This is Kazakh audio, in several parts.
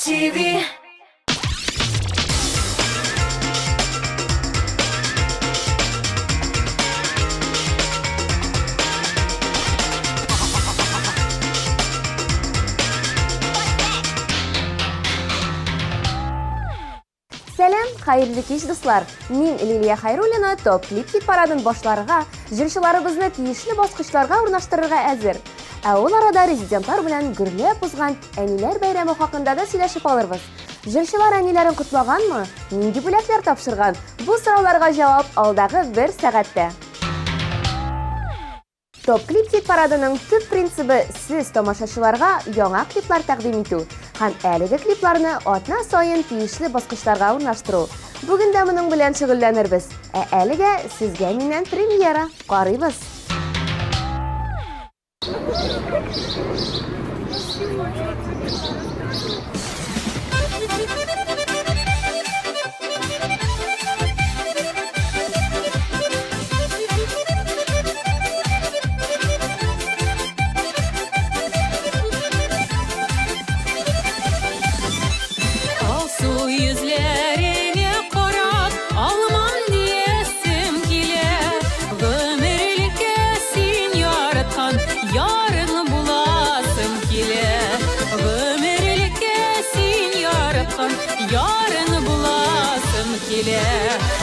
MTV. Сәлем, хайырлы кич дуслар. Мин Лилия Хайруллина топ клип хит парадын башларга, җырчыларыбызны тиешле баскычларга урнаштырырга әзер. Ә ул арада резидентлар белән гөрләп узган әниләр бәйрәме хакында да сөйләшеп алырбыз. Җырчылар әниләрен кутлаганмы? Нинди бүләкләр тапшырган? Бу сорауларга җавап алдагы 1 сәгатьтә. Топ клип хит парадының төп принцибы сез тамашачыларга яңа клиплар тәкъдим итү һәм әлеге клипларны атна сайын тиешле баскычларга урнаштыру. Бүген дә моның белән шөгыльләнербез. Ә әлегә сезгә миннән премьера. Карыйбыз.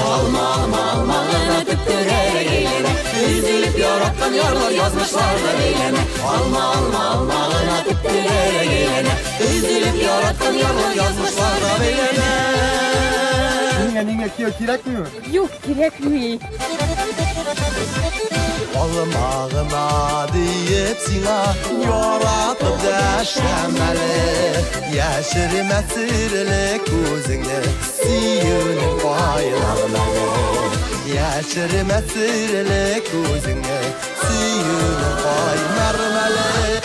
Almalına tüptürerek eyleme, üzülüp yaratkan yarlar yazmışlardır eyleme. Almalına tüptürerek eyleme, üzülüp yaratkan yarlar yazmışlardır eyleme. Ninge kirekmiyor? Yok, kirekmi. Almağına deyip sina yaratıp deşemeli, yaşırma sırlı kuzunu siyunun baylarları. Yaşırma sırlı kuzunu siyunun baylarları.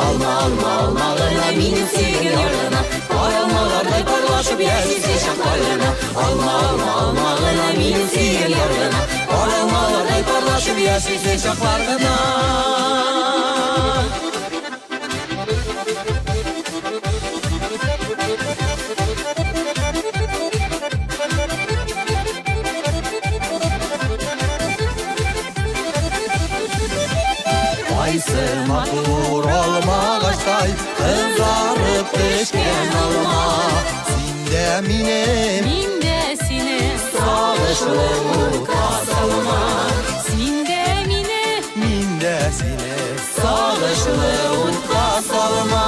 Almalına benim sevgin yardına, paramalarla parlaşıp yaşısı şaklarına. Almalına benim sevgin yardına, paramalarla parlaşıp yaşısı şaklarına. Aysırma kur olma kaçtay, kızarıp pişken alma. Sinde minem, Minde sine, sağışlı kasalma. sinde mine, Mindesine, sağışlı kasalma.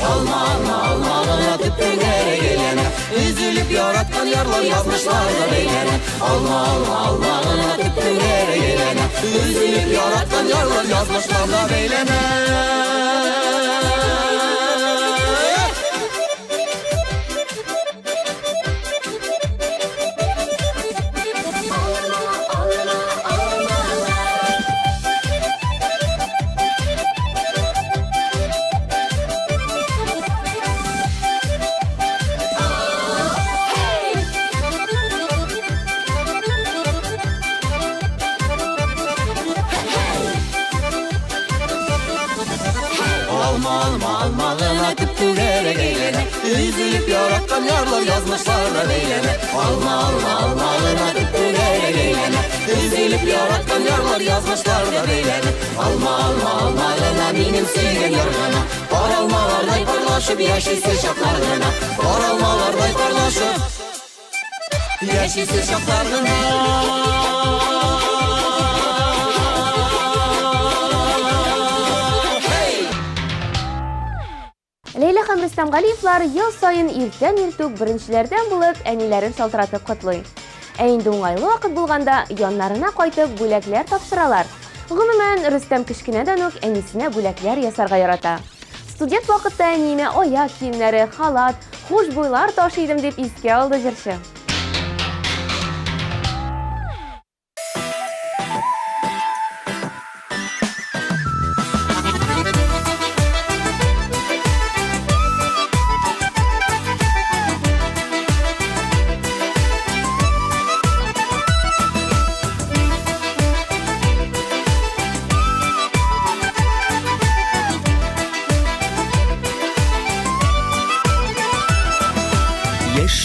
Almalına tüptürlere gelene, üzülüp yaratkan yarlar yazmışlardır eylene. Almalına tüptürlere gelene, üzülüp yaratkan yarlar yazmışlardır eylene. Almalına tüptürerek eylene, üzülüp yaratkan yarlar yazmışlardır eylene. Almalına tüptürerek eylene, üzülüp yaratkan yarlar yazmışlardır eylene. Almalına benim sevgim yargına, paralmalarday parlaşıp yaşısı şaklarına. Paralmalarday parlaşıp yaşısı şaklarına. Лейла һәм Рөстәм Галиевлар ел сайын иртән-иртүк беренчеләрдән булып әниләрен шалтыратып котлый. Ә инде уңайлы вакыт булганда яннарына кайтып бүләкләр тапшыралар. Гомумән, Рөстәм кечкенәдән үк әнисенә бүләкләр ясарга ярата. Студент вакытта әниемә аяк киемнәре, халат, хуш буйлар ташыйдым дип искә алды җырчы.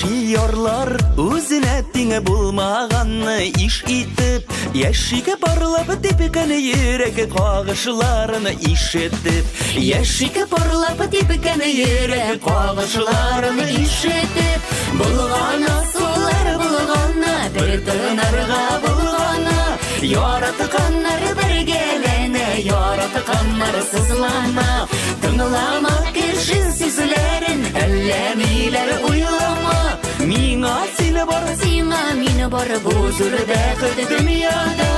Yaşıyorlar özüne tine bulmağanı iş itip Yaşık parlap tepikini yürek kağışlarını işitip Yaşık parlap tepikini yürek kağışlarını işitip Bulgana sular bulgana bir tınarga bulgana Yaratkanlar bir gelene yaratkanlar sızlana Tınlamak için sizlerin ellemiler uylama Mina seni var sina mini var bu zürdek dünyada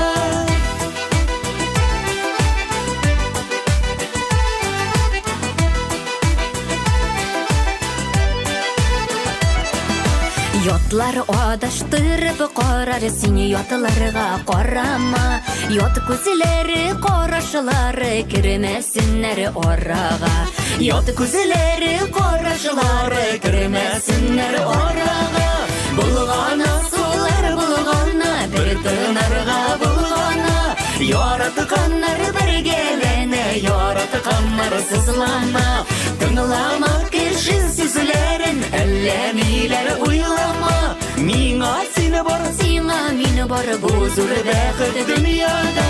Yotlar adaştırıp qarar seni yotlarga qarama Yot kuzileri qaraşıları kirmesinler oraga Yot kuzileri qaraşıları kirmesinler oraga Bulgana sular bulgana bir tınarga bulgana Yaratkanlar bir gelene yaratkanlar sızlana Tınlamak için sizlerin ellemiler uylama Mina seni var sina mini var bu zürdek dünyada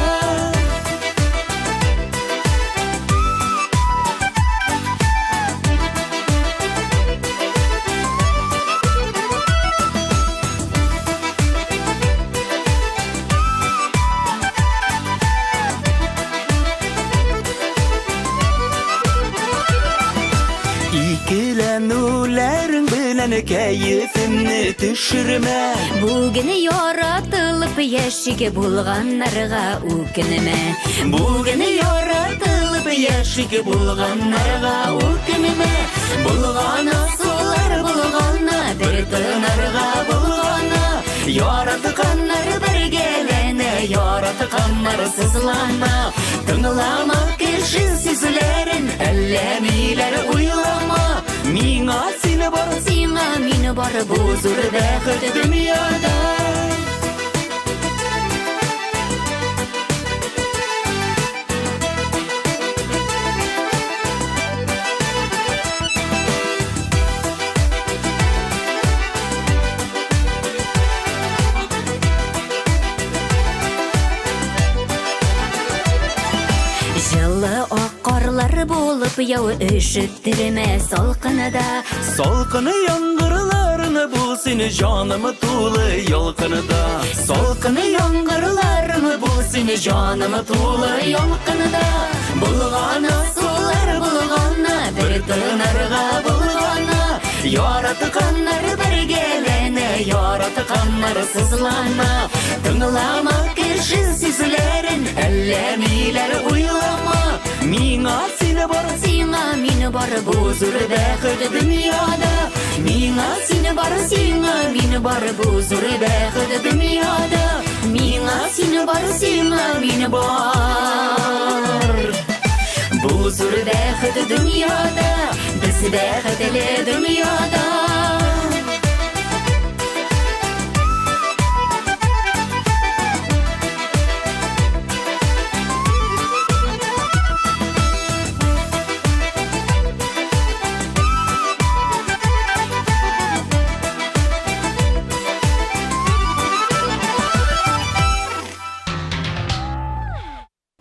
İkilenülerin bilen keyfini düşürme Bugün yaratılıp yaşık bulganlarga ukinime Bugün yaratılıp yaşık bulganlarga ukinime Bulgana sular bulgana bir tınarga bulgana Yaratkanlar bir gelene yaratkanlar sızlana Tınlamak için sizlerin ellemiler uylama Mina seni var sina mini var bu zürdek dünyada Жылы аққарлар болып яу үшітtirme salqınıda Salqını yangırlarını bu seni canımı tuğlu yolqınıda Salqını yangırlarımı bu seni canımı tuğlu yolqınıda Bulgana sular bulgana bir tınarga bulgana Yaratkanlar bir gelene yaratkanlar sızlana Tınlamak için sizlerin ellemiler uylama Mina seni var Sina mini var bu zürdek dünyada Mina seni var sina mini var bu zürdek dünyada Mina seni var sina mini var Bu zürdek dünyada Bizdek dünyada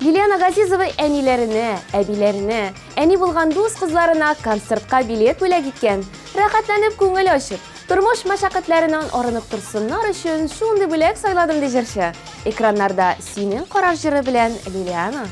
Лилияна Газизова әниләренә, әбиләренә, әни булган дус кызларына концертка билет бүләк иткән. Рәхәтләнеп күңел ачып, тормыш мәшәкатьләреннән арынып торсыннар өчен шундый бүләк сайладым ди җырчы. Экраннарда синең караш җыры белән Лилияна.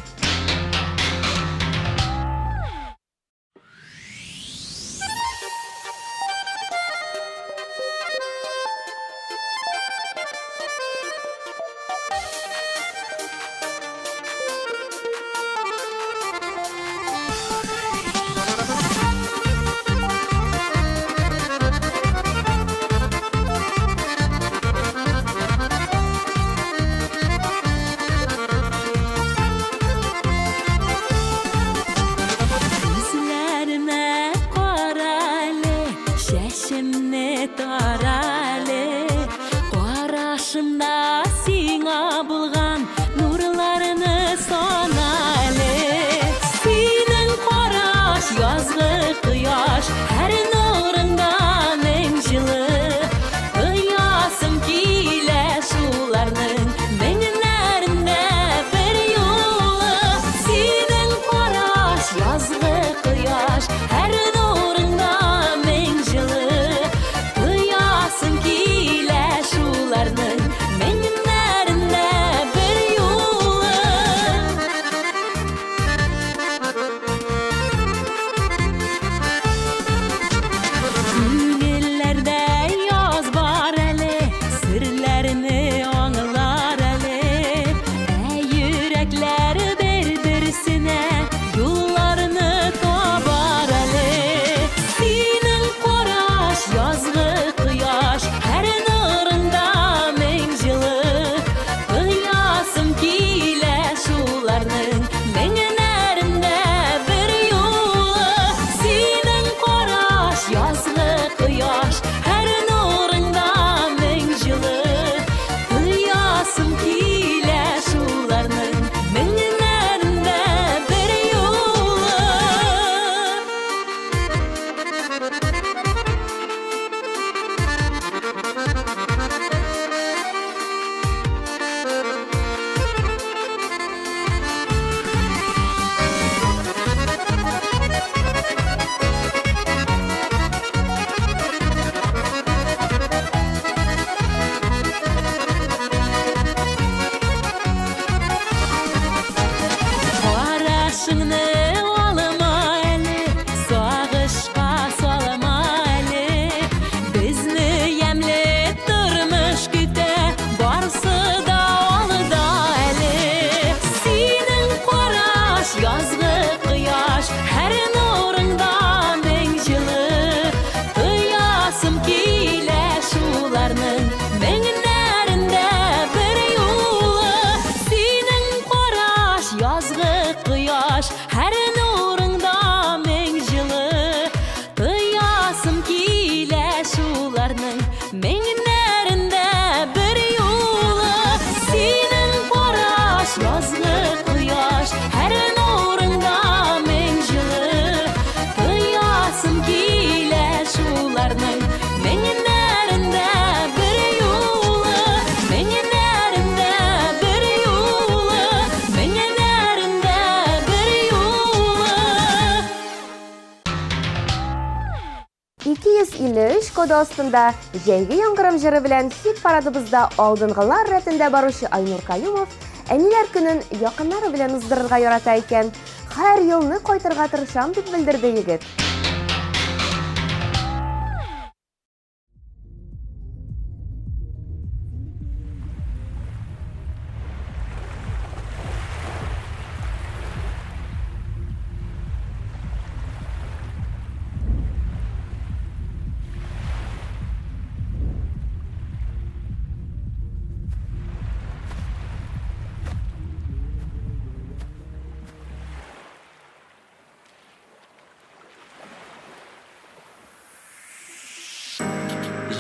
253 коды астында Җәйге яңгырым җыры белән хит парадыбызда алдынгылар рәтендә баручы Айнур Каюмов әниләр көнен якыннары белән уздырырга ярата икән. Һәр елны кайтырга тырышам дип белдерде егет.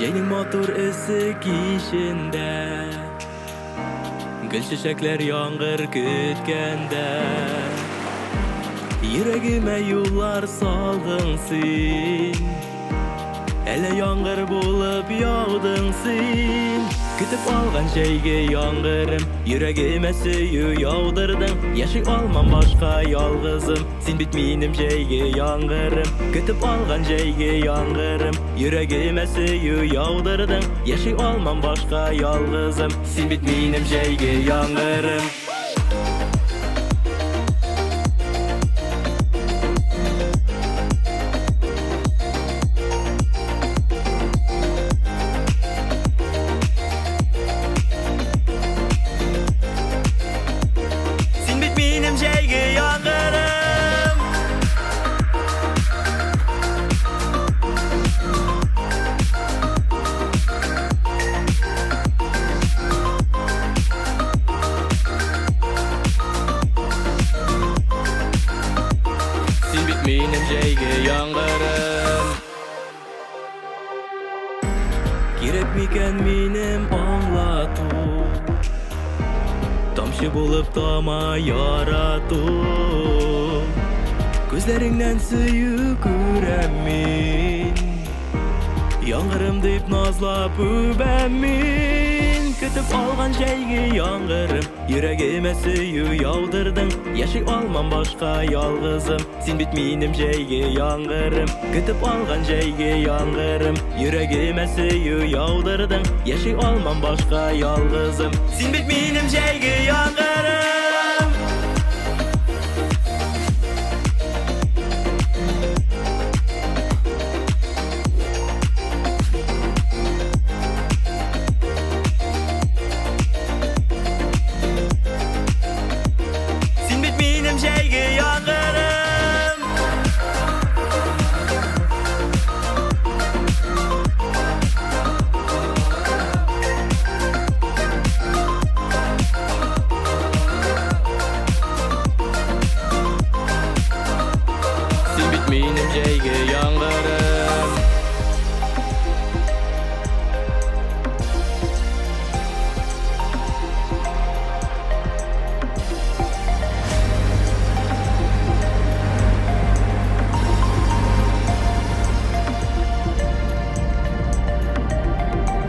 Җәйнең матур эссе кичендә гөл чәчәкләр яңгыр көткәндә йөрәгемә юллар салдың син әле яңгыр булып яудың син көтеп алган җәйге яңгырым йөрәгемә сөю яудырдың яши алмам башка ялгызым син бит минем җәйге яңгырым көтеп алган җәйге яңгырым йөрәгемә сөю яудырдың яши алмам башка ялгызым син бит минем җәйге яңгырым Минем җәйге яңгырым Кирәк микән минем аңлату Тамчы булып тама ярату Күзләреңнән сөю күрәм мин Яңгырым дип назлап үбәм мин Көтеп алган җәйге яңгырым Йөрәгемә сөю яудырдың Яши алмам башка ялгызым Син бит минем җәйге яңгырым Көтеп алган җәйге яңгырым Йөрәгемә сөю яудырдың Яши алмам башка ялгызым Син бит минем җәйге яңгырым Минем җәйге яңгырым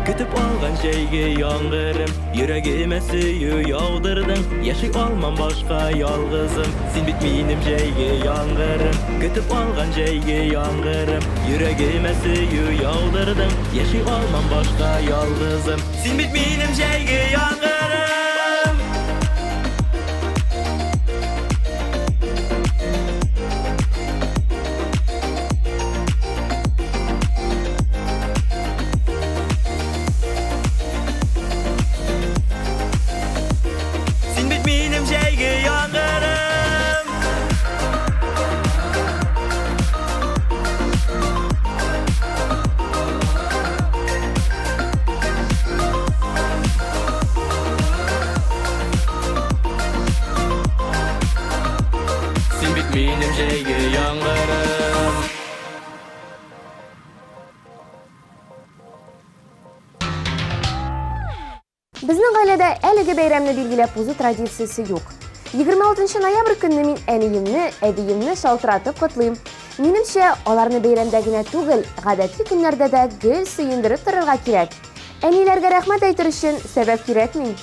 Көтеп алган җәйге яңгырым Йөрәгемә сөю яудырдың Яши алмам башка ялгызым Син бит минем җәйге яңгырым Көтеп алган җәйге яңгырым Йөрәгемә сөю яудырдың Яши алмам башка ялгызым Син бит минем җәйге яңгырым Минем җәйге яңгырым Безнең гаиләдә әлеге бәйрәмне билгеләп узу традициясе юк. 26 ноябрь көнне мин әниемне, әбиемне шалтыратып котлыйм. Минемчә, аларны бәйрәмдә генә түгел, гадәти көннәрдә дә гел сөендереп торырга кирәк. Әниләргә рәхмәт әйтер өчен сәбәп кирәкми.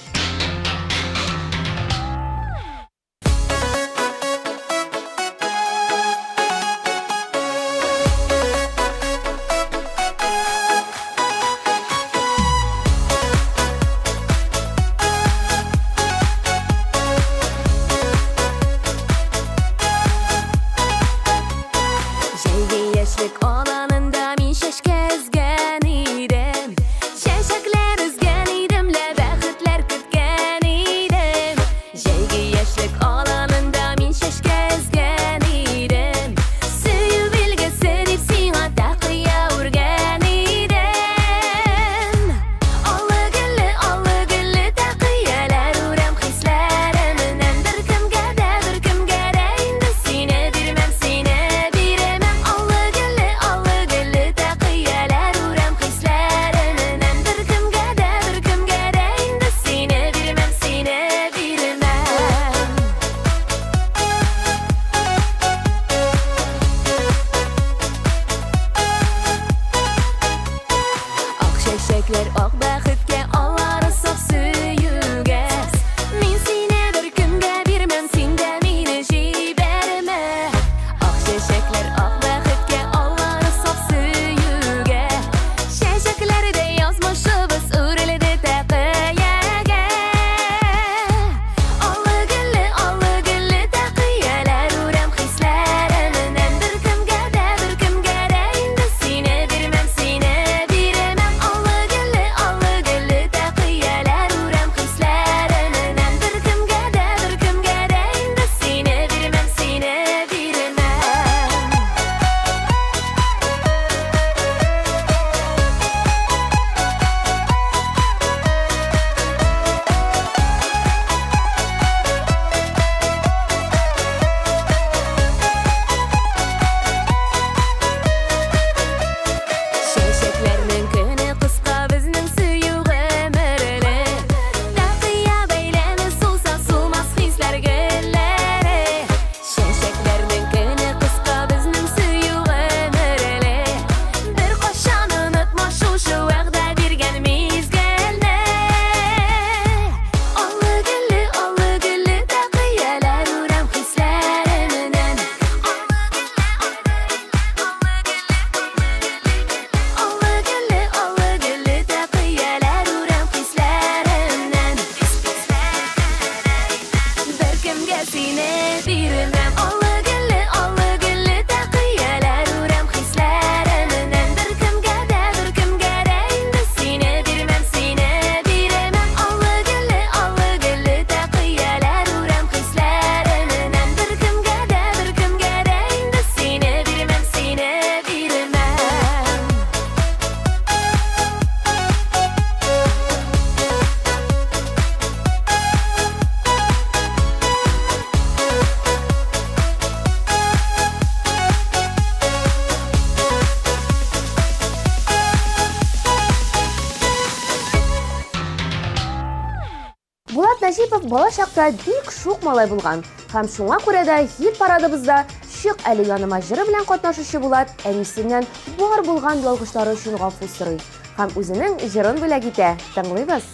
Олег бала чакта бик шук малай булган. Һәм шуңа күрә дә хит парадыбызда чык әле яныма җыры белән катнашучы Булат әнисеннән бар булган ялгышлары өчен гафу сорый. Һәм үзенең җырын бүләк итә. Тыңлыйбыз.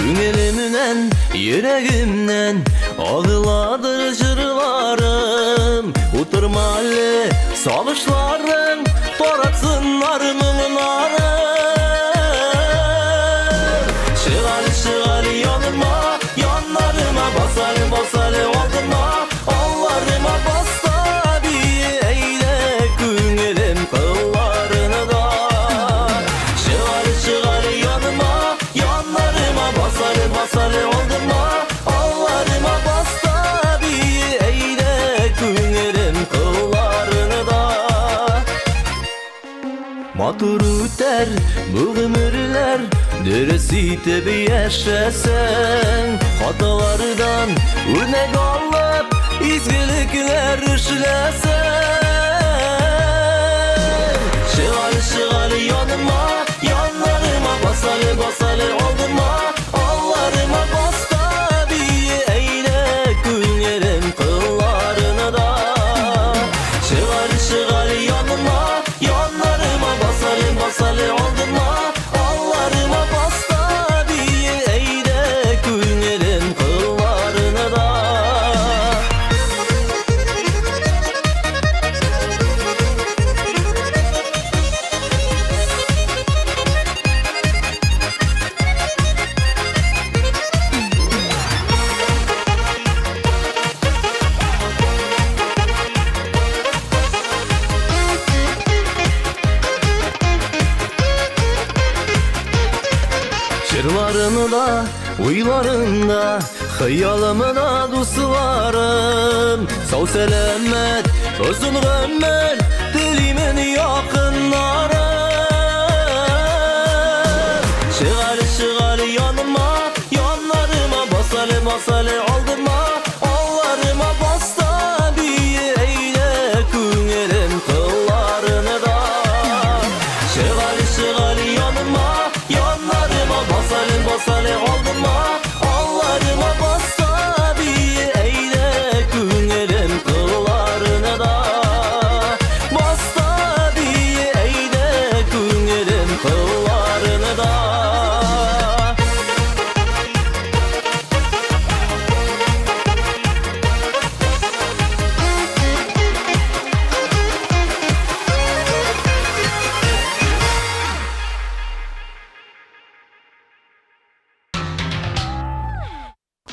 Күңелемнән, йөрәгемнән агыладыр җырларым. Утырма әле сагышларың, таратсыннар моңнарым. Чыгар яныма, яннарыма басар алдыма, алларыма баста бие әйдә күңелем кылларыны да. Чыгар яныма, yanlarıma basar aldırma, allarıma basta bir eyle küngürüm kıllarını da. Matur üter bu ömürler, dürüsüyte bir yaşasan. Hatalardan örnek alıp izgilikler işlesen. Çıgar yanıma, yanlarıma basar aldırma, allarıma basta bir eyle küngürüm kıllarını da. Çıgar yanıma, yanlarıma basar aldırma, allarıma basta bir eyle küngürüm kıllarını da. Çırlarını da, uylarında, hıyalımı da dostlarım. Sağ selamet, uzun ömür, dilimin yakınlarım. Çıgar yanıma, yanlarıma basar aldırma, allarıma basta bir eyle küngürüm kıllarını da. Çıgar yanıma, yanlarıma basar aldırma, allarıma basta bir eyle küngürüm kıllarını da. Basta bir eyle küngürüm kıllarını da.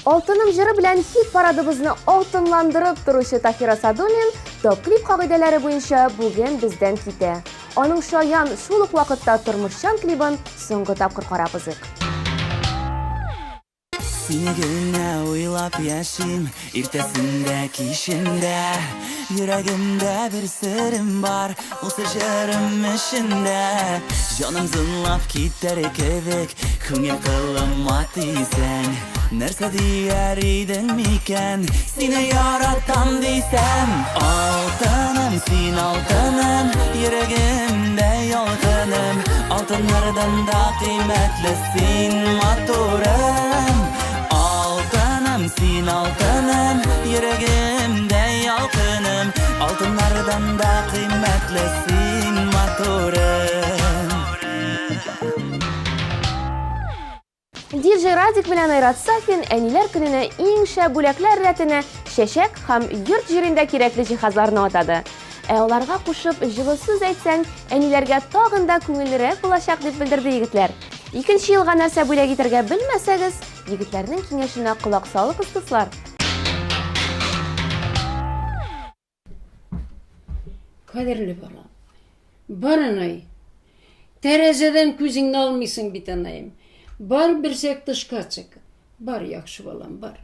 Алтыным җыры белән хит парадыбызны алтынландырып торучы Таһира Садуллин топ клип кагыйдәләре буенча бүген бездән китә. Аның шаян шул ук вакытта тормышчан клибын соңгы тапкыр карап узыйк. Seni gönlüne uylap yaşayım, irtesinde kişinde. Yüreğimde bir sırrım var, o sıcarım işinde. Canım zınlap gider kebek, küngel kılım atıysen. Nerse diğer idin miken, seni yaratan diysem. Altınım sin altınım, yüreğimde yalgınım. Altınlardan da kıymetlisin motorum. Altınım sin altınım, yüreğimde yalgınım. Altınlardan da kıymetlisin motorum. DJ Радик белән Айрат Сафин әниләр көненә иң шәп бүләкләр рәтенә чәчәк һәм йорт җирендә кирәкле җиһазларны атады. Аларга кушып җылы сүз әйтсәң, әниләргә тагын да күңеллерәк булачак дип белдерде егетләр. Икенче елга нәрсә бүләк итәргә белмәсәгез, егетләрнең киңәшенә колак салыгыз дуслар. Kaderli balam, бар анай, тәрәзәдән күзеңне алмыйсың бит анайым. Бар берсәк тышка чык. Бар яхшы балам, бар.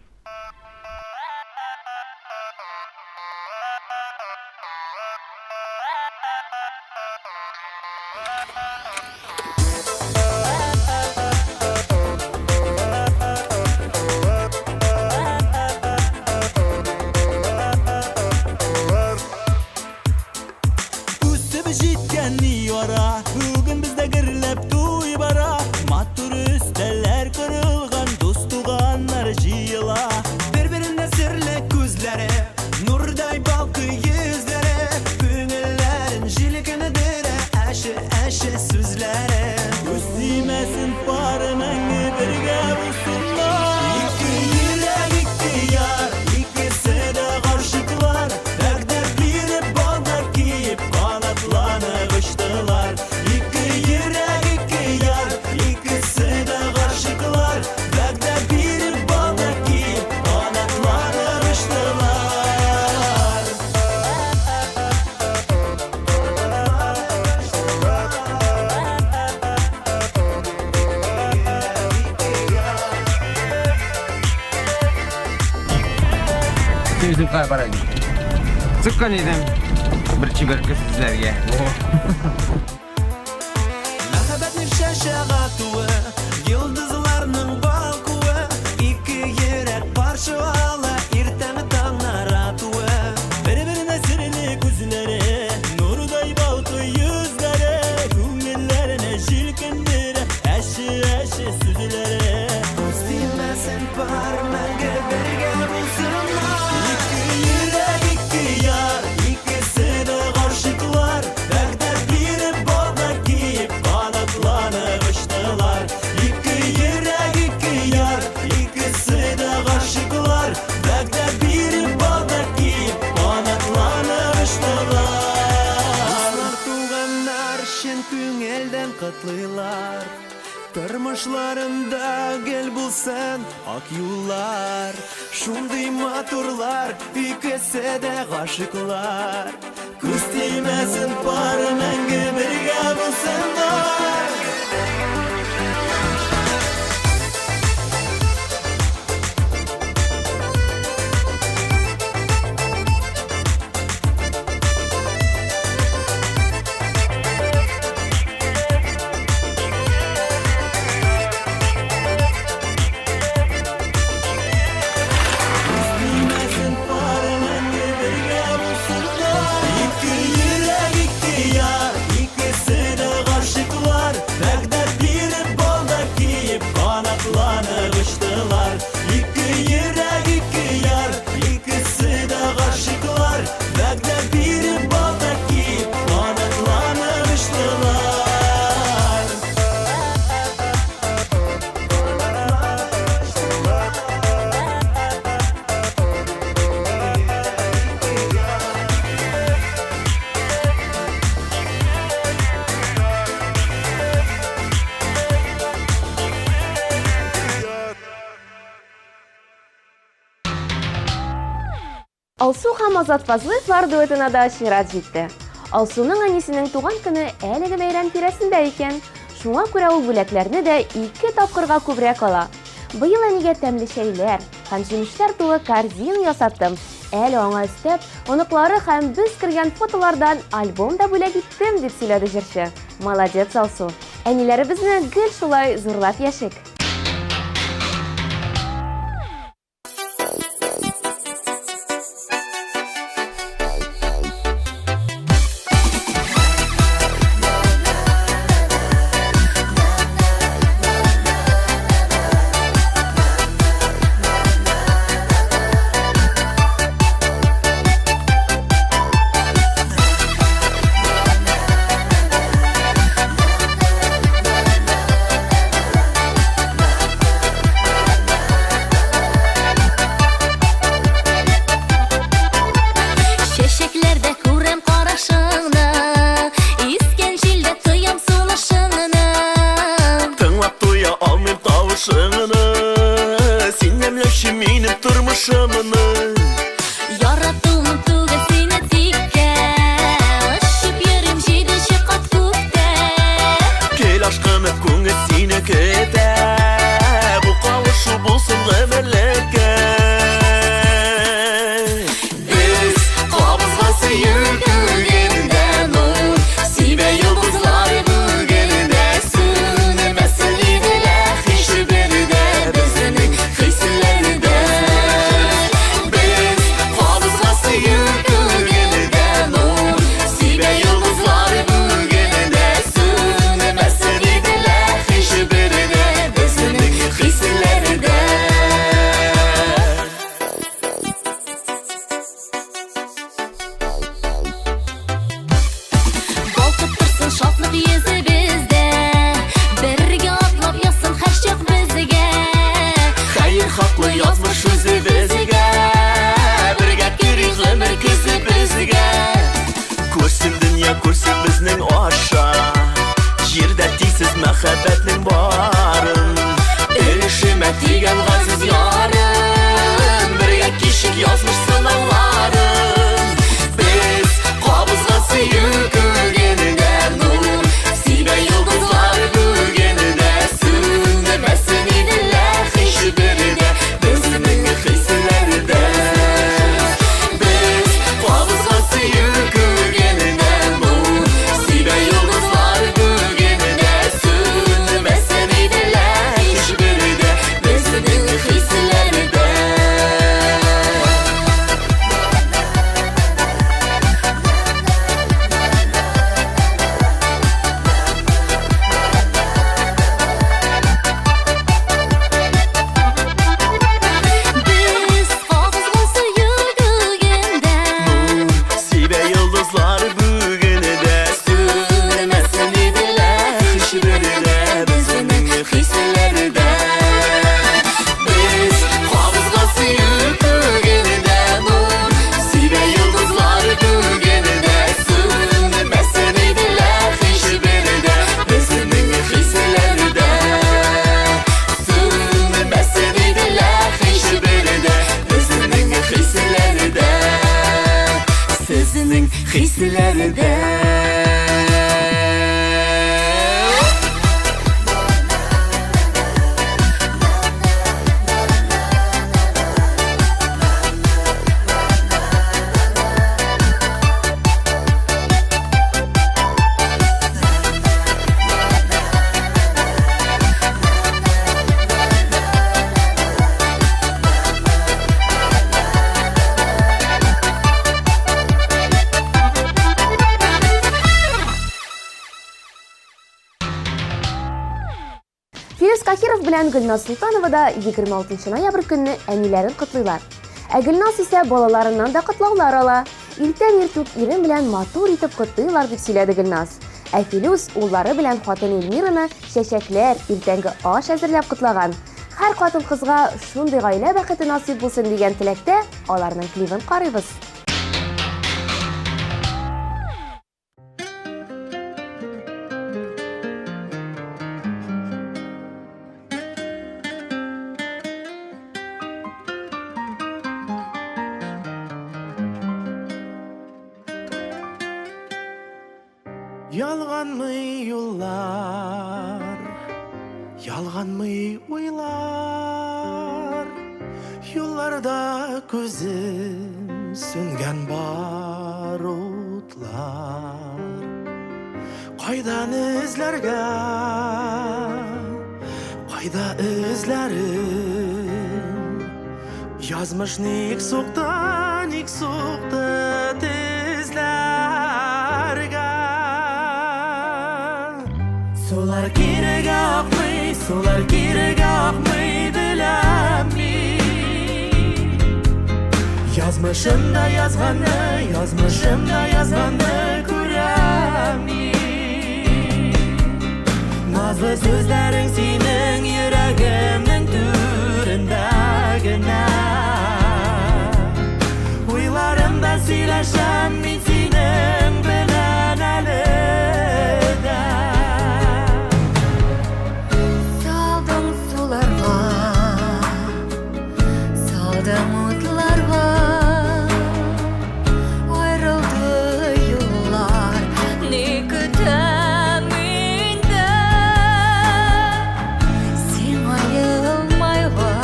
Үсіп жеткен йора, бүгін бізде гірлеп туй бара. Матур үстелер кырылған, дос туғандар жиыла. Бір-біріне сірлі көзлері, нұрдай балқы езлері. Көңіллерін жилікіні дірі, әші сөзлері. Өстімесін пары мәңгі бірге бұлсынlar. Екі йürek, iki yar, ikisi de karşıklar. Derdler birip baldak giyip kanatlanıp uçtular. İki yürek, iki yar, ikisi de karşıklar. Derdler birip baldak giyip kanatlanıp uçtular. Сөзім қай барады. Sıkkan edem. Bir çiberke sizlerge. Мәхәббәтнең шәшәгә туы, йолдызларның балкуы, ике йөрәк парчала, иртәме таңнар атуы. Бер-беренә серле күзләре, нурдай балкы йөзләре, күңелләренә җилкендерә әши сүзләре. Үстимәсен бар мәңге бергә булсынlar. Ике йөрәк, ике яр, ikisi de karşıklar. Derdler birip baldak giyip kanatlanıp uçtular. İki yürek, iki yar, ikisi de karşıklar. Derdler birip baldak giyip kanatlanıp uçtular. Dostlar tuğanlar şen күңелдән котлыйлар. Тормышларында гел булсын ак юллар. Шундый матурлар, икесе дә гашыклар. Күз тимәсен пары мәңге бергә булсыннар. Bilmesin pare мәңге бергә булсыннар. İki yürek, iki yar, ikisi de karşıklar. Derdler birip baldak giyip kanatlanıp uçtular. İki yürek, iki yar, ikisi de karşıklar. Derdler birip baldak giyip kanatlanıp uçtular. Алсу һәм Азат Фазлыевлар дуэтына да чират җитте. Алсуның әнисенең туган көне әлеге бәйрәм тирәсендә икән. Шуңа күрә ул бүләкләрне дә 2 тапкырга күбрәк ала. Быел әнигә тәмле чәйләр һәм җимешләр тулы корзин ясаттым. Әле аңа өстәп, оныклары һәм без кергән фотолардан альбом да бүләк иттем дип сөйләде җырчы. Молодец, Алсу. Әниләребезне гел шулай зурлап яшик. yaşamını Yarattım tuğasını tikte Aşıp yerim jidi şıkat kukte Gel aşkım hep kungusine kete Bu kavuşu bulsun gemeleke Biz kabızgası yürgünden Sibe yıldızları Siz мәхәббәтнең барын Эрешемә тигән газиз ярым Бергә кичек язмыш сынауларын Без кабызган сөю күргәнедә нур Сибә йолдызлар бүгәнедә Сүнмәсен иделәр һичберидә Безнең хисләрдә Без кабызган сөю күргәнедә нур Сибә йолдызлар бүгәнедә Сүнмәсен иделәр һичберидә Безнең хисләрдә Biz kavuzga suyulduğunda Сибә йолдызлар бүгенедә Сүнмәсен иделәр һичберидә Безнең хисләрдә Без кабызган сөю күргәнедә нур Сибә йолдызлар бүгенедә Сүнмәсен иделәр һичберидә Безнең хисләрдә Сүнмәсен иделәр һичберидә Безнең хисләрдә Сезнең хисләрдә Фирус Кахиров белән Гөлназ Султанова да 26 ноябрь көнне әниләрен котлыйлар. Ә Гөлназ исә балаларыннан да котлаулар ала. Иртән иртүк ирен белән матур итеп котлыйлар дип сөйләде Гөлназ. Ә Филус уллары белән хатын Эльмираны чәчәкләр, иртәнге аш әзерләп котлаган. Һәр катын кызга шундый гаилә бәхете насыйп булсын дигән теләктә аларның клипын карыйбыз. Ялганмы юллар, ялганмы уйлар, юлларда күзем сүнгән бар утлар. Кайдан эзләргә, кайда эзләрем, язмыш ник сукты тезләргә. Сулар кирәк акмый беләм мин. Язмышымда язганны күрәм мин. Назлы сүзләрең синең йөрәгемнең түрендә генә. Уйларымда сөйләшәм мин синең белән әле. Umutlarga ayrıldı yollar ne gütem indi sen ayılmayvan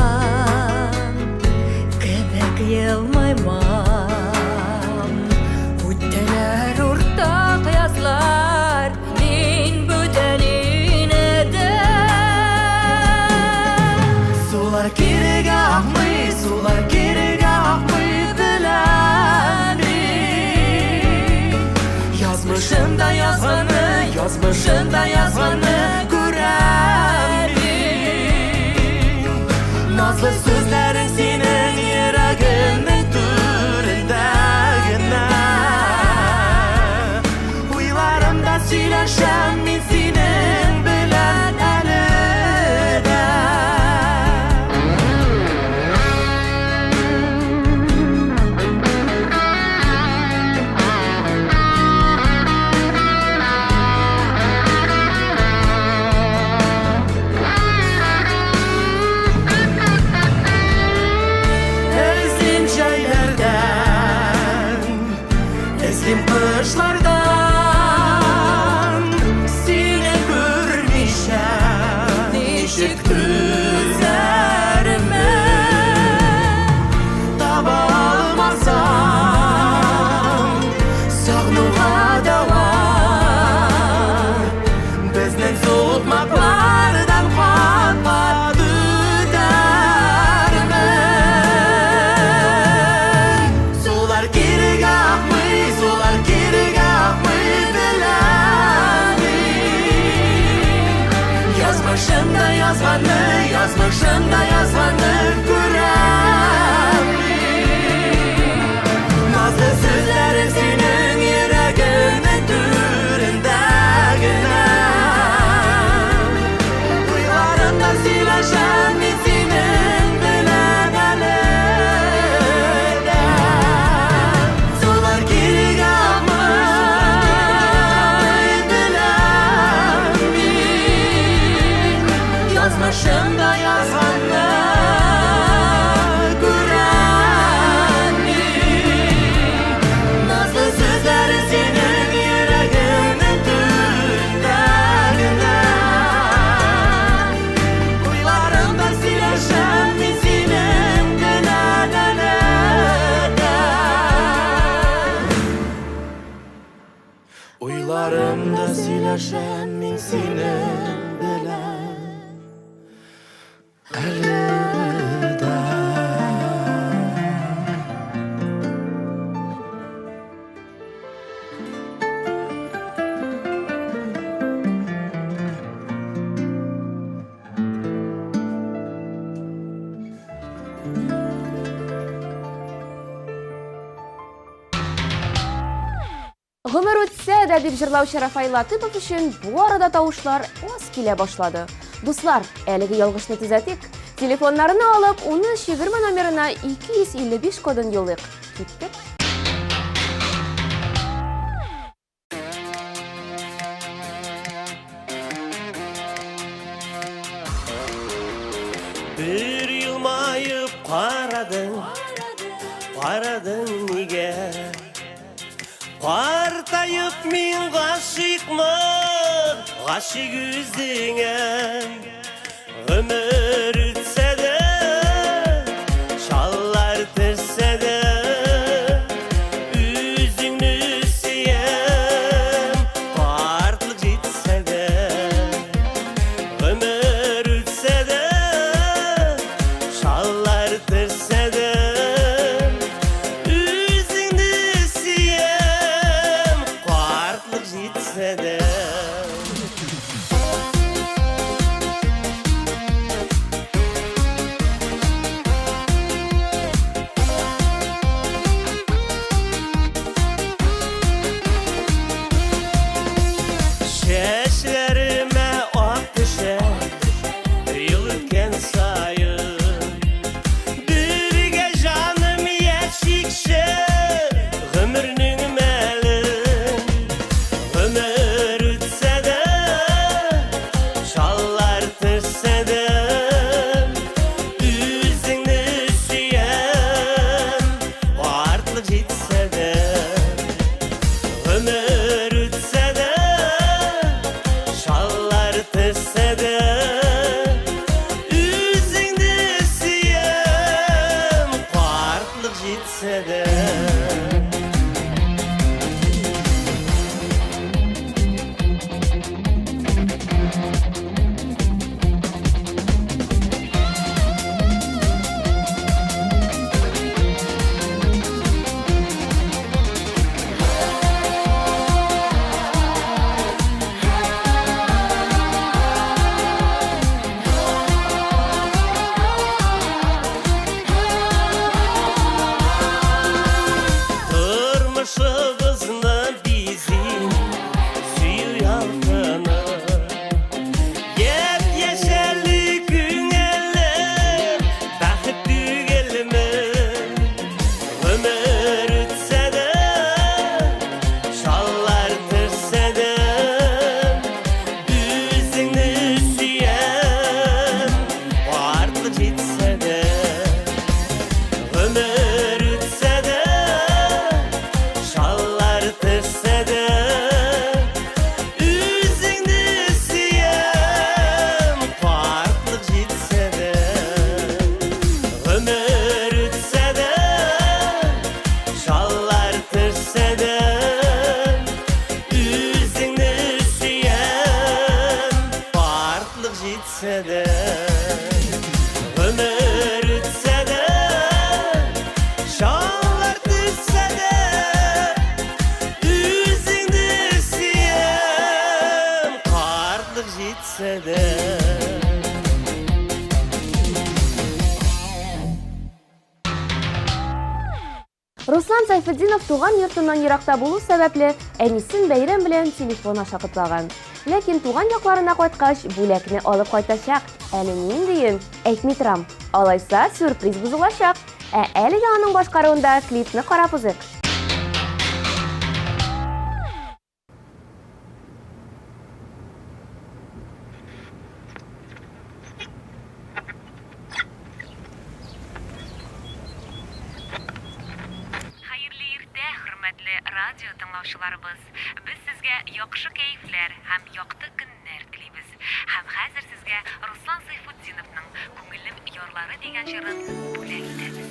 kebek yılmayman Ütteler ortak yazlar min bütenin ede Sular kirek akmый беләм мин. Язмышымда язганны күрәм мин. Назлы сүзләрең синең йөрәгемнең түрендә генә. Уйларымда сөйләшәм мин синең белән әле дә. tek üzerime Taба almasam Sağlığa dava Bizning soğutmaklardan patladı dermen Sular geri kalkmay, sular geri kalkmay bilani Yazmışında yazganı, yazmışında yazganı göremli Nazlı sözleri senin yüreğinin türündegine Duylarında sileşen mi senin bilen eleden Sular geri kalkmay bilen mi Yazmışında yazganı görenli Nazlı sözleri senin yüreğinin türündegine Duylarında sileşen mi senin bilen eleden Uylarımda sileşen min senin bilen Гомер үтсә дә дип җырлаучы Рафаил Латыйпов өчен бу арада тавышлар аз килә башлады. Дуслар, әлеге ялгышны төзәтик. Телефоннарны алып, уны чыгырма номерына 255 кодын юлыйк. Киттек. Bir yılmayıp qaradın nige Partayıp min gaşıkmın Gaşık yüzüne Ömür ütse de Şallar tırse de Üzüngünü siyem Partlık jitse de Ömür ütse de Şallar tırse de Üzüngünü siyem Partlık jitse de bitse de ömür ütse de şanlar düşse de yüzünü siyem kartlık jitse de Руслан Сайфетдинов туган йортунан еракта булу сәбәпле әнисен бәйрәм белән телефон аша кутлаган. Ләкин туган якларына кайткач, бүләкне алып кайтачак. Әле ниндиен? Әйтми торам. Алайса сюрприз бузылачак. Әлегә аның башкаруында клипны карап узыйк. Hürmetli radyo dinləyicilərimiz, biz sizə yaxşı keyiflər, həm yaxşı günlər diləyimiz. Həm hazır sizə Ruslan Sayfutdinovның Көңілім ярлары degan şirin бүләк etamiz.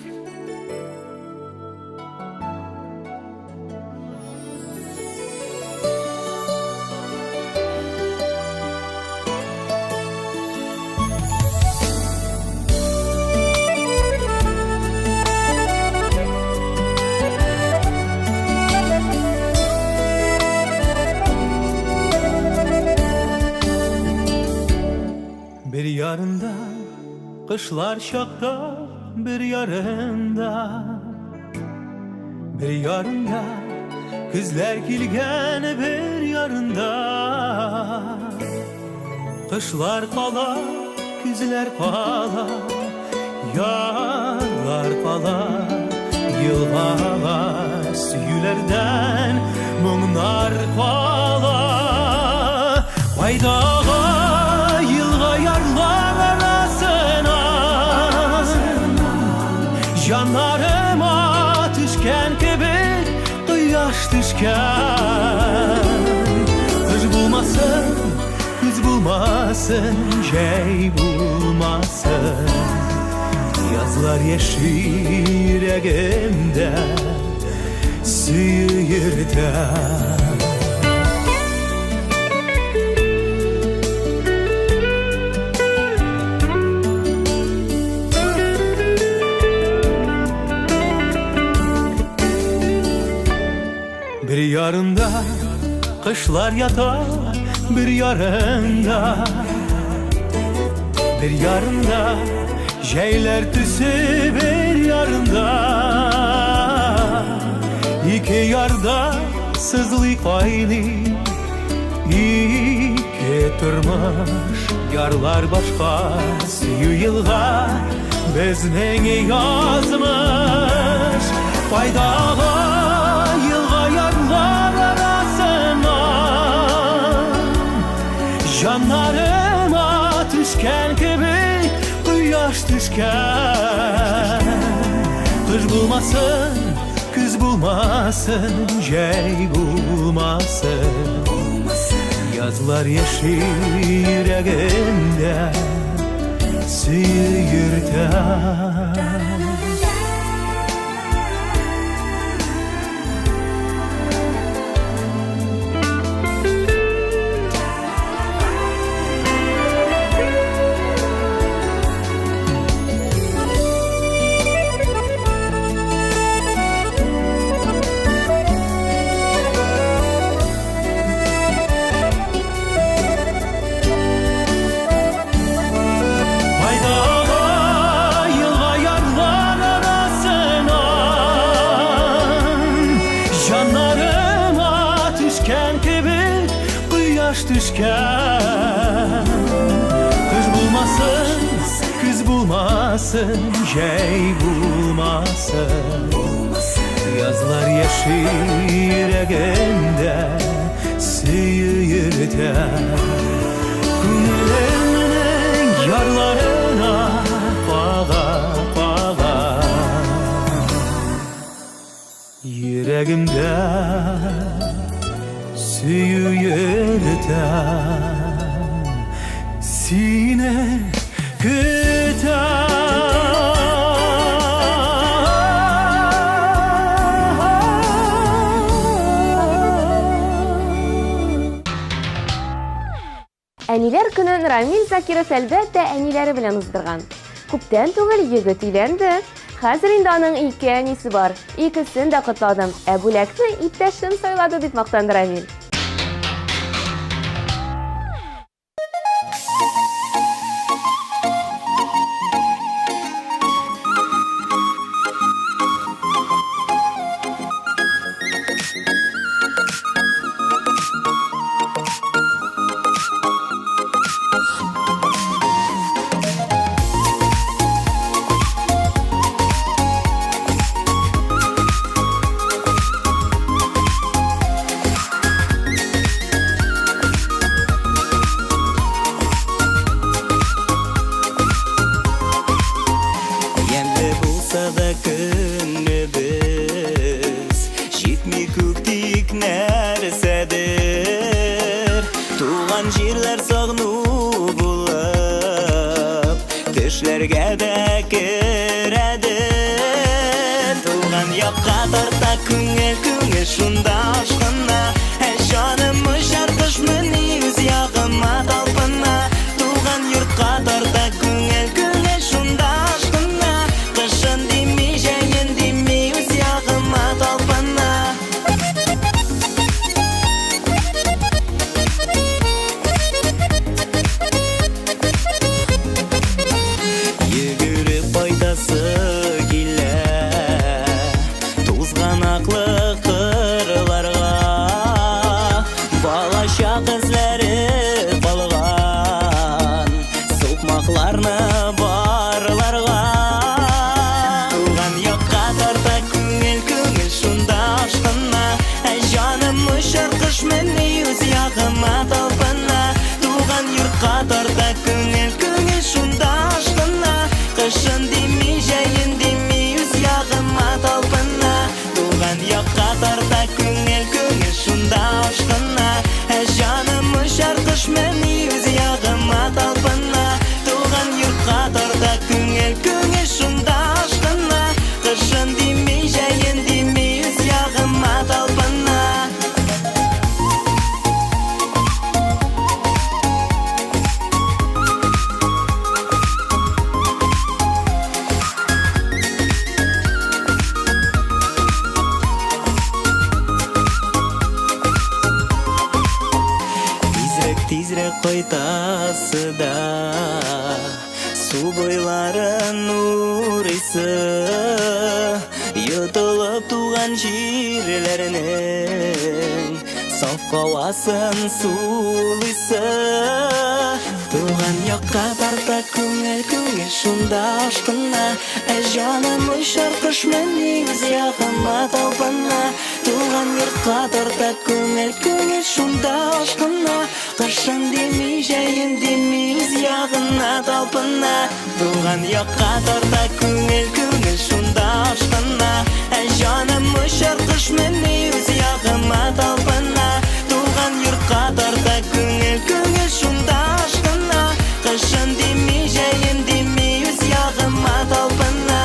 Bir yarında kışlar şakta bir yarında bir yarında kızlar kilgen bir yarında kışlar kala kızlar kala yarlar kala yıllar süyülerden mungnar kala Haydağa yılga yarlar arasına Yanlarıma düşken gibi Kıyaş düşken Kız bulmasın, kız bulmasın Şey bulmasın Yazlar yeşil yüreğimde Sıyırda Bir yarında kışlar yatar bir yarında Bir yarında şeyler tüsü bir yarında İki yarda sızlık aynı İki turmuş yarlar başka Süyü yılga bizden yazmış Faydalı Yanlarıma düşken gibi Kıyaş düşken Kız bulmasın, kız bulmasın Şey bulmasın Yazlar yeşil yüreğimde Sıyırtar düşken Kız bulmasın, kız bulmasın Şey bulmasın Yazlar yeşil yüreğimde Sıyırda Günlerinin yarlarına Bağa bağa Yüreğimde Süyürten sine küten Әниләр көнен Рамил Закиров әлбәттә әниләре белән уздырган. Күптән түгел егет өйләнде. Хәзер инде аның 2 әнисе бар. Икесен дә котладым. Ә бүләкне иптәшем сайлады дип мактанды Рамил. Енді болса да күнібіз жетмей көктейік нәрсәдір. Туған жерлер сағыну болып, түшлерге дә кірәдір. Туған яққа тарта күңел шунда ашқына, жаным ұшар құш міне өз яғыма талпына. Туған йұртқа тарта күңел шунда ашқына, қышын демей, жәйін демей, өз яғыма талпына. Егіріп пайдасы келі, тозған ақлы қырларға, балаша қызлары қалған, соқмақларны барларға. Туған яққа тарта күңел шунда ашқына, жаным ұшар құш міне өз яғыма талпына. Туған йұртқа тарта күңел шунда ашқына, қышын демей, жәйін демей, өз яғыма талпына. Туған яққа тарта күңел шунда ашқына, жаным ұшар құш міне өз яғыма талпына. Туған йұртқа тарта күңел шунда ашқына, қышын демей, жәйін демей, өз яғыма талпына. Тизрек қайтасы да, су бойларын нұрысы, йытылып туған жерлерінің, саф қауасын сулысы. Туған яққа тарта күңел шунда ашқына, жаным ұшар құш міне өз яғыма талпына. Туған йұртқа тарта күңел шунда ашқына, қышын демей, жәйін демей, өз яғына талпына. Туған яққа тарта күңел шунда ашқына, жаным ұшар құш міне өз яғыма талпына. Туған йұртқа тарта күңел шунда ашқына, қышын демей, жәйін демей, өз яғыма талпына.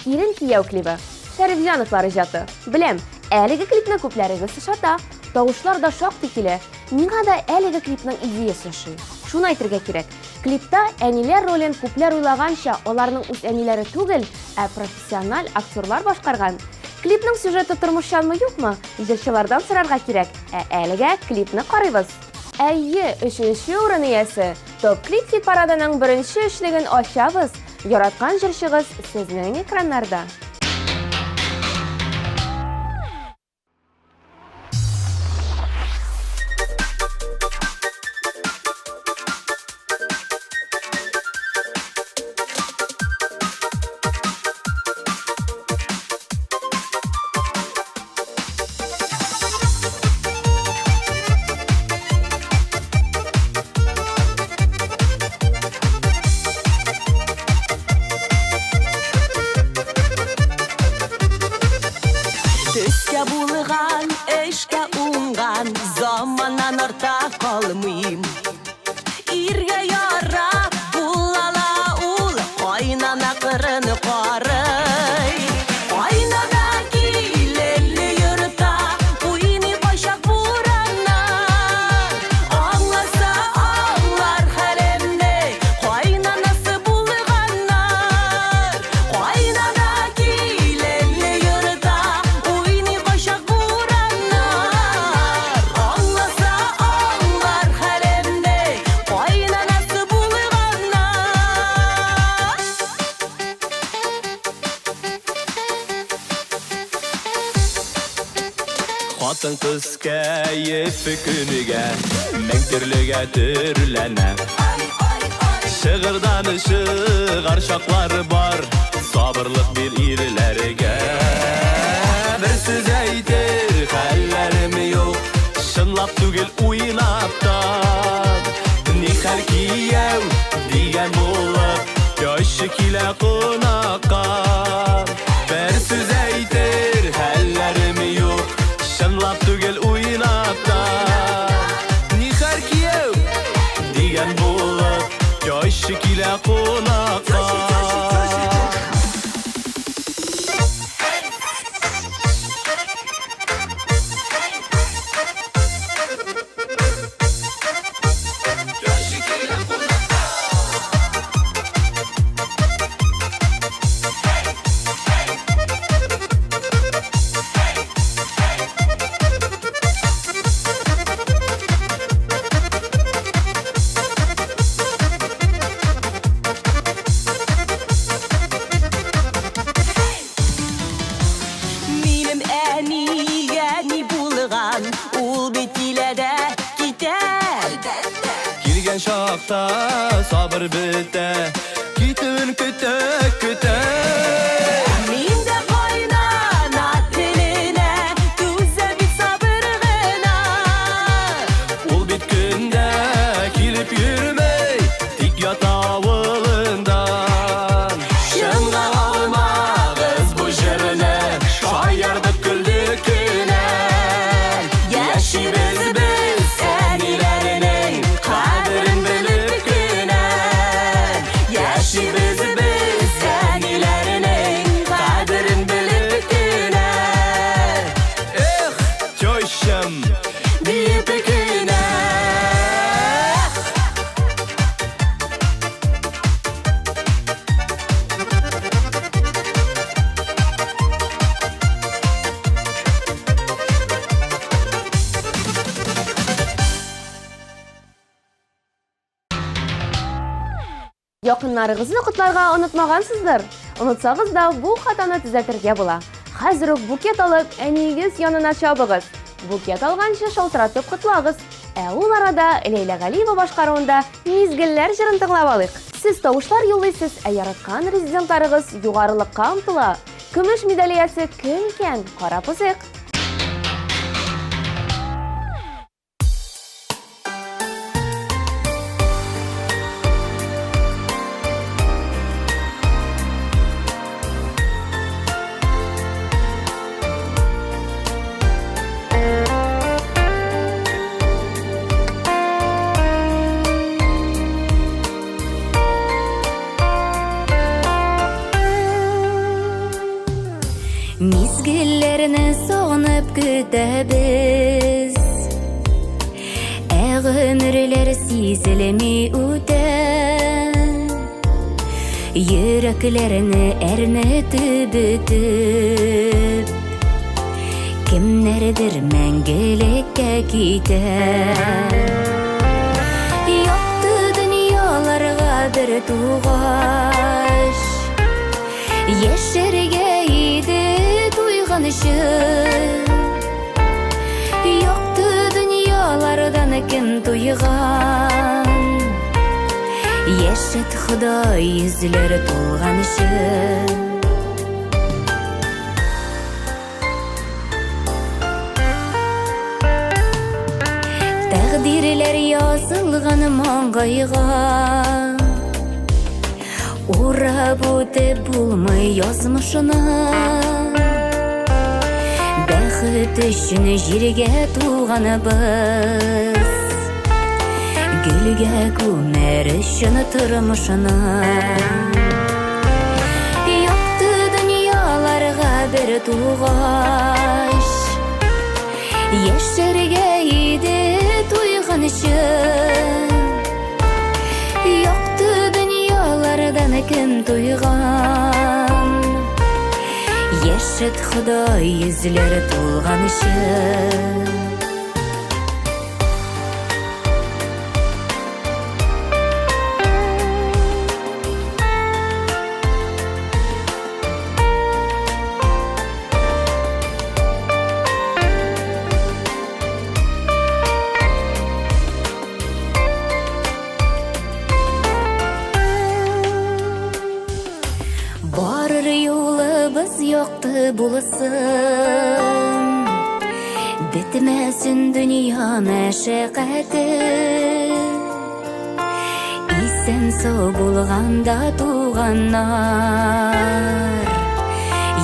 Килен кияү клибы. Шәрифҗановлар иҗаты. Беләм, әлеге клипны күпләрегез ошата. Тавышлар да шактый килә. Миңа да әлеге клипның идеясы ошый. Шуны әйтергә кирәк. Клипта әниләр ролен күпләр уйлаганча аларның үз әниләре түгел, ә профессиональ актерлар башкарган. Клипның сюжеты тормышчанмы юкмы? Җырчылардан сорарга кирәк. Ә әлегә клипны карыйбыз. Әйе, 3нче урын иясе. Топ клип хит парадының 1нче эшлеген ачабыз. Яраткан җырчыгыз сезнең экраннарда. Бирге булган, эшке уңган, заманнан арта калмыйм. Ирге яра булала ул, кайнана кырын карый. Кайнана килелли йөртә, уйный башак бураннан. Аңласа аңлар хәлемне, кайнанасы булганнар. Кайнана килелли йөртә, уйный башак бураннар. Аңласа аңлар хәлемне, кайнанасы булганнар. Хатын кыз кәефе күнігә Мәң түрліге түрләнә Шығырдан шығар шақлары бар Сабырлық бір ирләргә Бір сөз әйтер хәлләрім юк Шынлап түгел уйнаптан Нихәл кияу дигән булып Яшы килә қунаққа Бір сөз әйтер хәлләрім юк Шынлап түгел уйнаптан Нихәл кияу дигән булып Яшы килә қунаққа Минем әни булган, ул бит иләдә китәр. Килгән шақта сабыр бетә Китүен көтә Мин дә кайнана теленә, түзә бит сабыр гына. Ул бит көндә килеп йөрмәй Тик ята авылындан Шынга алмагыз бу җырны Шаярдык көлдек кенән Яшибез без әниләренең кадерен белеп кенән. Яшибез без әниләренең кадерен белеп кенән. Эх, тёщам Диеп кенән. Якыннарыгызны котларга онытмагансыздыр. Онытсагыз да бу хатаны төзәтергә була. Хәзер үк букет алып, әнигез янына чабыгыз. Букет алганчы шалтыратып кутлагыз. Ә ул арада Ләйлә Галиева башкаруында мизгелләр җырын тыңлап алыйк. Сез тавышлар юллыйсыз, ә яраткан резидентларыгыз югарылыкка омтыла. Көмеш медалиясе кем икән? Карап узыйк. Мизгелләрне сагынып көтәбез Ә гомерләр сизелми үтә Йөрәкләрне әрнетеп бетеп Кемнәрдер мәңгелеккә китә Якты дөньяларга бер тугач Яшәргә иде туйганышы Якты дөньялардан кем туйган Яшәт Ходай йөзләр тулганчы Тәкъдирләр язылган маңгайга Урап үтеп булмый язмышына бақыт үшін жерге туғаныбыз, гүлге көмер үшін тұрмышына. Yoqdi dunyolarga bir tuğaş, Yaşarga edi to'yg'anishim. Yoqdi dunyolardan kim to'yg'an, Yaşıt Xudoy yuzlari to'lg'anishim. Barır yolumuz yoktu bulasın, bitmesin dünya meşakkati. İsen sağ bulganda tuğanlar,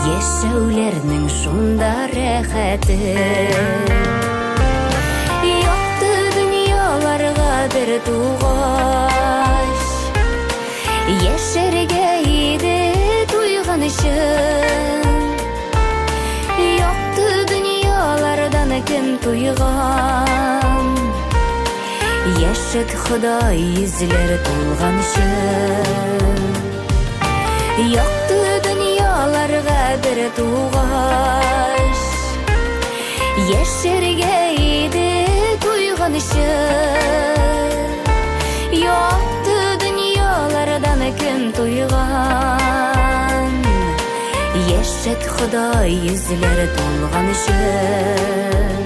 yaşaularning şunda rahati. Yoktu dünyalarga bir tuğaş, Yaşarga edi to'yg'anishim. Yoqdi dunyolardan kim to'yg'an, Yaşıt Xudoy yuzlari to'lg'anishim. Yoqdi dunyolarga bir tuğaş, Yaşarga edi to'yg'anishim. Yoqdi dunyolardan kim to'yg'an, Yaşıt Xudoy yuzlari to'lg'anishim.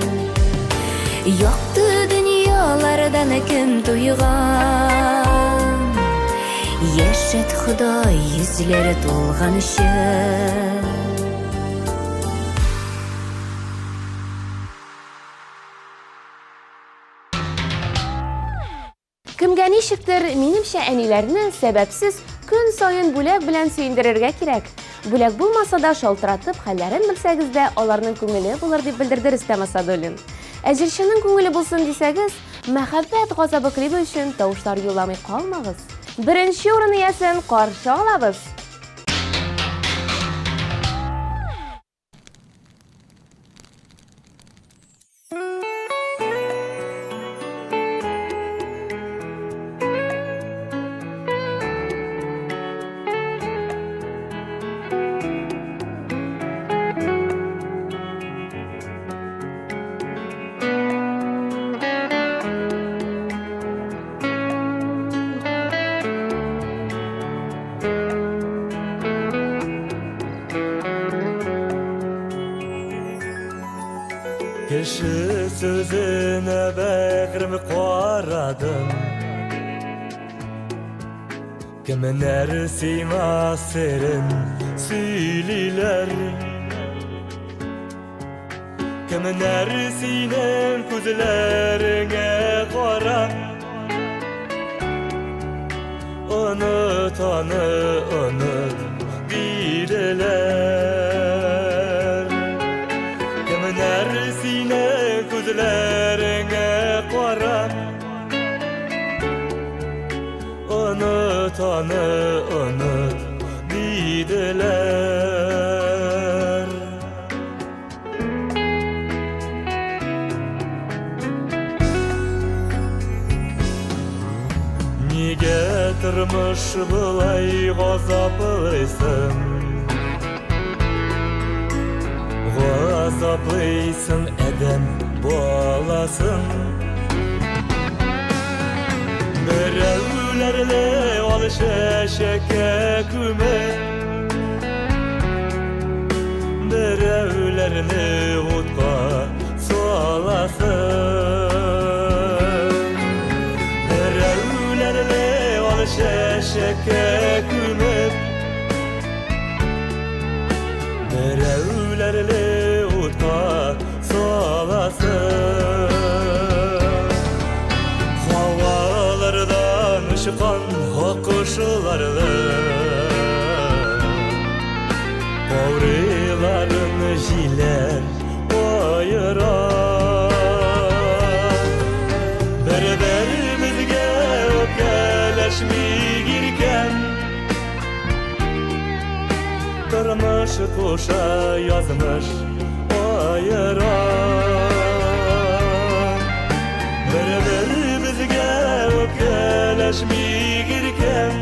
Yoqdi dunyolardan kim to'yg'an, Yaşıt Xudoy yuzlari to'lg'anishim. Кемгә ничектер, минемчә, әниләрне сәбәпсез көн сайын бүләк белән сөендерергә кирәк. Бүләк булмаса да шалтыратып хәлләрен белсәгез дә, аларның күңеле булыр дип белдерде Рөстәм Асадуллин. Ә җырчының күңеле булсын дисәгез, мәхәббәт газабы клипы өчен тавышлар юлламый калмагыз. Беренче урын иясен каршы алабыз. Kişi sözüne bekrimi qaradım, Kimin ersima serin söyleler, Kimin ersinin gözlerine qara. Unut onu unut dileler, Kimin ersine gözlerine qara. Unut onu unut dediler. Nega turmush bulay g'azoblıysan, G'azoblıysan adam bolasın. Birevlerle alışaşaka küme, Birevlerini utqa solasın. Birevlerle alışaşaka küme, Birevlerle utqa solasın. Havalardan ışıkan hakuşlarla, Povriların jiler kuşa yazmış ayıra Bir bizge öpkeleşmeyirken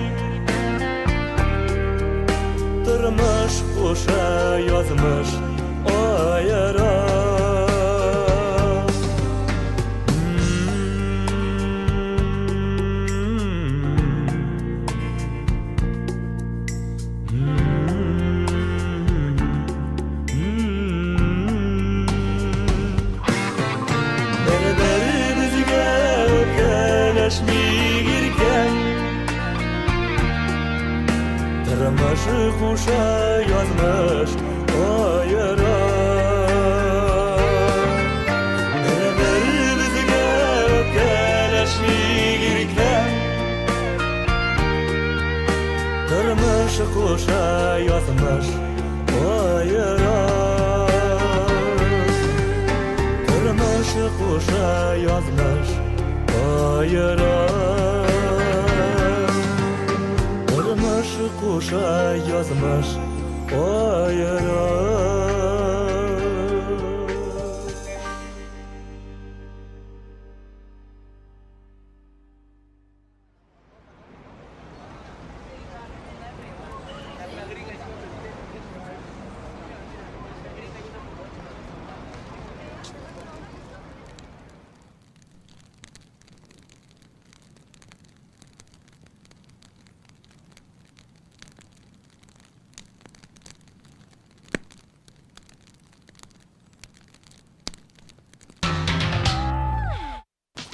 Durmuş kuşa yazmış ayıra Öpkeleşmeyirken Tırmaşı kuşa yazmış ayıra Bir bizge öpkeleşmeyirken Tırmaşı kuşa yazmış ayıra Tırmaşı kuşa yazmış ayıra Durmuş kuşa yazmış ayıra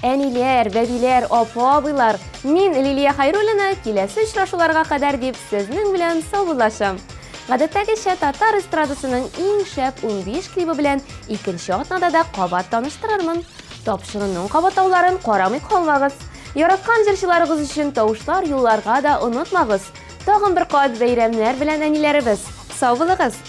Әниләр, бәбиләр, апа-абыйлар, мин Лилия Хайруллина киләсе очрашуларга кадәр дип сезнең белән саубуллашам. Гадәттәгечә татар эстрадасының иң шәп 15 клибы белән икенче атнада да кабат таныштырырмын. Тапшырының кабатлауларын карамый калмагыз. Яраткан җырчыларыгыз өчен тавышлар юлларга да онытмагыз. Тагын бер кат бәйрәмнәр белән әниләребез. Сау булыгыз.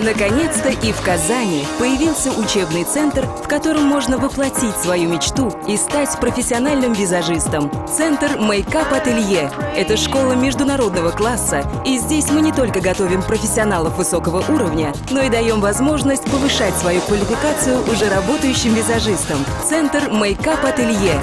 Наконец-то и в Казани появился учебный центр, в котором можно воплотить свою мечту и стать профессиональным визажистом. Центр Мейкап Ателье – это школа международного класса, и здесь мы не только готовим профессионалов высокого уровня, но и даем возможность повышать свою квалификацию уже работающим визажистам. Центр Мейкап Ателье.